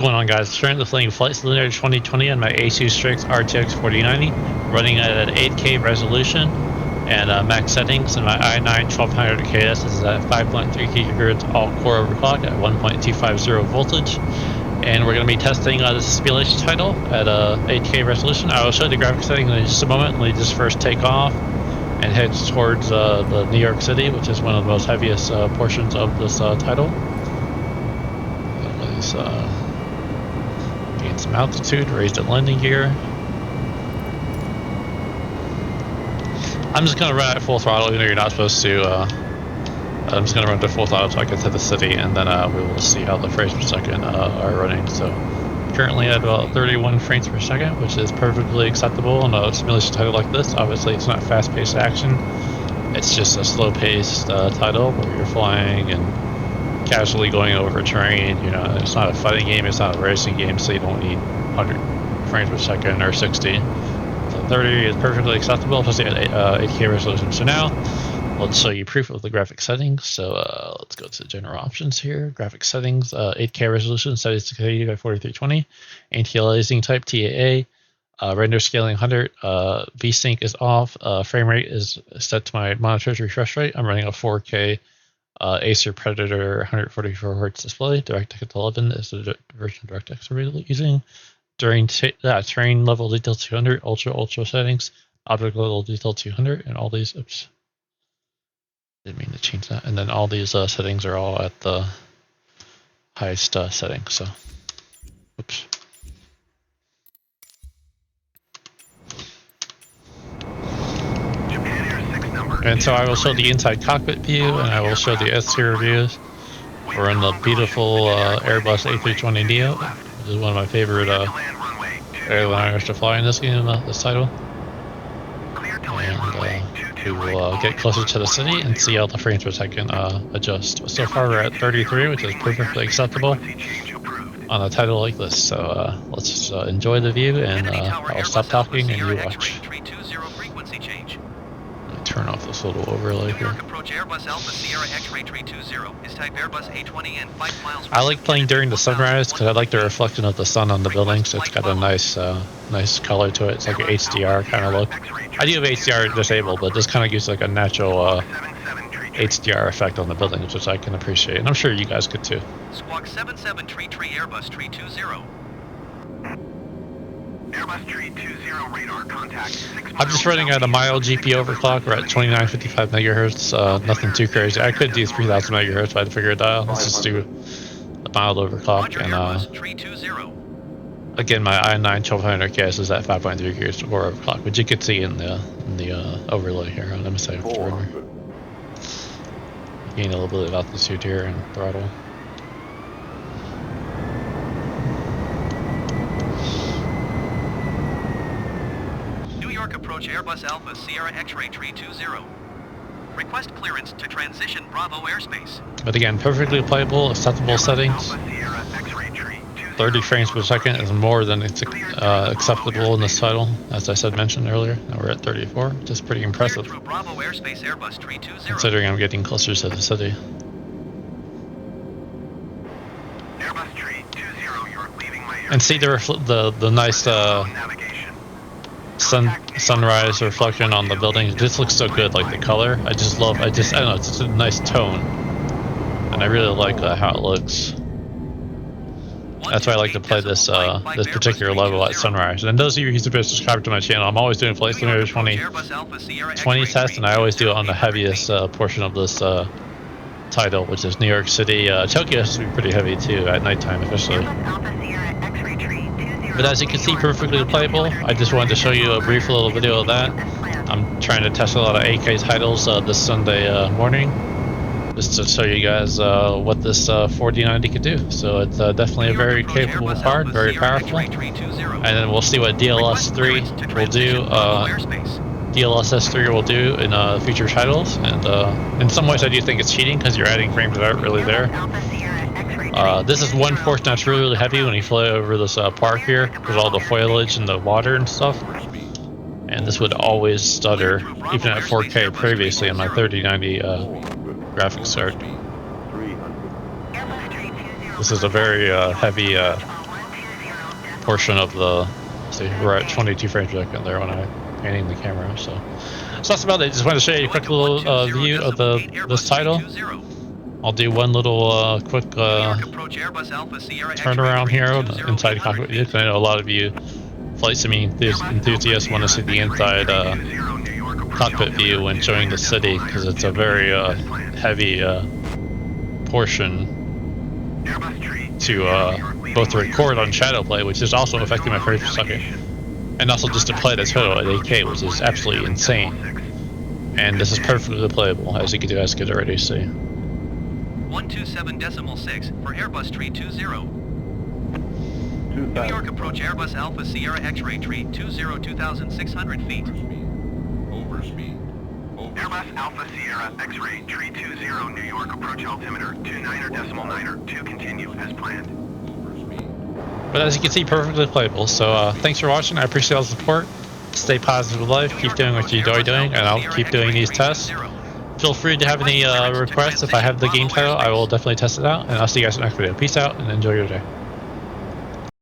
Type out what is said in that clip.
What's going on, guys? Currently playing Flight Simulator 2020 on my Asus Strix RTX 4090, running at an 8K resolution and max settings, and my i9-12900KS is at 5.3 GHz all-core overclock at 1.250 voltage. And we're going to be testing this simulation title at 8K resolution. I will show you the graphics settings in just a moment. Let me just first take off and head towards the New York City, which is one of the most heaviest portions of this title. Let's gain some altitude, raised at landing gear. I'm just going to run at full throttle, even though you're not supposed to. I'm just going to run to full throttle until I get to the city, and then we will see how the frames per second are running. So currently at about 31 frames per second, which is perfectly acceptable in a simulation title like this. Obviously it's not fast-paced action, it's just a slow-paced title where you're flying and casually going over terrain. You know, it's not a fighting game, it's not a racing game, so you don't need 100 frames per second or 60. So 30 is perfectly acceptable, especially at 8K resolution. So now let's show you proof of the graphic settings. So let's go to general options here. Graphic settings, 8K resolution, set is 680 by 4320. Anti-aliasing type TAA. Render scaling 100. VSync is off. Frame rate is set to my monitor's refresh rate. I'm running a 4K Acer Predator 144 Hz display. DirectX 11 is the version of DirectX we're using. During terrain level detail 200, ultra settings, object level detail 200, and all these. Oops, didn't mean to change that. And then all these settings are all at the highest setting. So, oops. And so I will show the inside cockpit view, and I will show the exterior views. We're in the beautiful Airbus A320neo, which is one of my favorite airliners to fly in this game, this title. And we will get closer to the city and see how the frames per second adjust. So far we're at 33, which is perfectly acceptable on a title like this. So let's just enjoy the view, and I'll stop talking and you watch. Turn off this little overlay here. I like playing during the sunrise because I like the reflection of the sun on the building, so it's got a nice nice color to it. It's like an HDR kind of look. I do have HDR disabled, but this kind of gives like a natural HDR effect on the buildings, which I can appreciate, and I'm sure you guys could too. Squawk 7733 Airbus 320. Airbus 320 radar contact. I'm just running at a mild GP overclock. We're at 2955 megahertz. Nothing too crazy. I could do 3000 megahertz, but I'd figure it out. Let's just do a mild overclock. And again, my i9-12900KS is at 5.3 GHz or overclock, which you can see in the overlay here. Let me say gain a little bit of altitude here and throttle. Approach Airbus Alpha Sierra X-Ray 320. Request clearance to transition Bravo airspace. But again, perfectly playable, acceptable settings. 30 frames per second is more than acceptable in this title, as I mentioned earlier. Now we're at 34, which is pretty impressive, considering I'm getting closer to the city. And see the nice sunrise reflection on the building. It just looks so good, like the color. I don't know, it's just a nice tone, and I really like how it looks. That's why I like to play this this particular level at sunrise. And those of you who subscribe to my channel, I'm always doing Flight Simulator 2020 tests, and I always do it on the heaviest portion of this title, which is New York City. Tokyo has to be pretty heavy too at nighttime, especially. But as you can see, perfectly playable. I just wanted to show you a brief little video of that. I'm trying to test a lot of 8K titles this Sunday morning, just to show you guys what this 4090 could do. So it's definitely a very capable card, very powerful. And then we'll see what DLS3 will do. DLSS3 will do in future titles. And in some ways, I do think it's cheating because you're adding frames that aren't really there. This is one portion that's really heavy when you fly over this park here, with all the foliage and the water and stuff. And this would always stutter, even at 4K previously on my 3090 graphics card. This is a very heavy portion of the, see, we're at 22 frames per second there when I'm panning the camera, so that's about it. Just wanted to show you a quick little view of this title. I'll do one little quick turnaround here inside the cockpit view. I know a lot of you flight sim enthusiasts want to see the inside cockpit view when showing the city, because it's a very heavy portion to both record on shadow play, which is also affecting my frames per second, and also just to play the title at 8K, which is absolutely insane. And this is perfectly playable, as you guys could already see. 127.6 for Airbus tree 20. New York approach Airbus Alpha Sierra X-ray tree 2,600 feet. Overspeed. Airbus Alpha Sierra X-ray tree 20 New York approach altimeter 29.9 to continue as planned. But as you can see, perfectly playable. So thanks for watching. I appreciate all the support. Stay positive in life. Keep doing what you enjoy doing, and I'll keep doing these tests. Feel free to have any requests. If I have the game title, I will definitely test it out. And I'll see you guys in the next video. Peace out and enjoy your day.